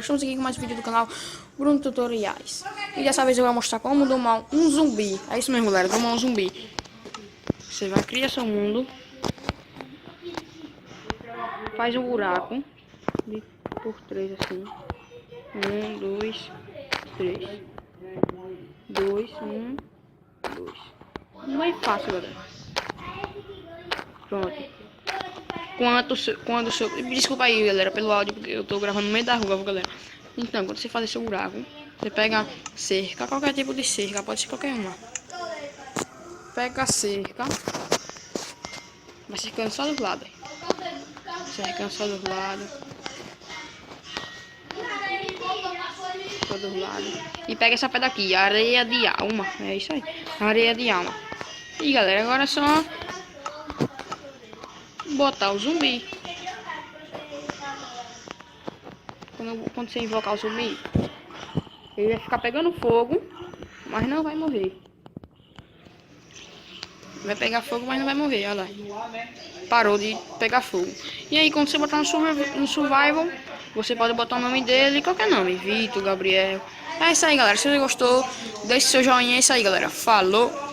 galera, estamos aqui com mais um vídeo do canal Bruno Tutoriais. E dessa vez eu vou mostrar como domar um zumbi. É isso mesmo, galera, domar um zumbi. Você vai criar seu mundo, faz um buraco por 3 assim. 1, 2, 3. 2, 1, 2. Não é fácil, galera. Pronto. Desculpa aí, galera, pelo áudio, porque eu tô gravando no meio da rua, galera. Então, quando você fazer seu buraco, você pega cerca, qualquer tipo de cerca, pode ser qualquer uma. Pega a cerca, vai cercando só dos lados. Cercando só dos lados. Só dos lados. E pega essa pedra aqui, areia de alma. É isso aí, areia de alma. E galera, agora é só botar o zumbi. Quando você invocar o zumbi, ele vai ficar pegando fogo, mas não vai morrer. Vai pegar fogo, mas não vai morrer, olha lá. Parou de pegar fogo. E aí, quando você botar no survival, você pode botar o nome dele, qualquer nome, Vitor, Gabriel. É isso aí, galera. Se você gostou, deixe seu joinha. É isso aí, galera. Falou!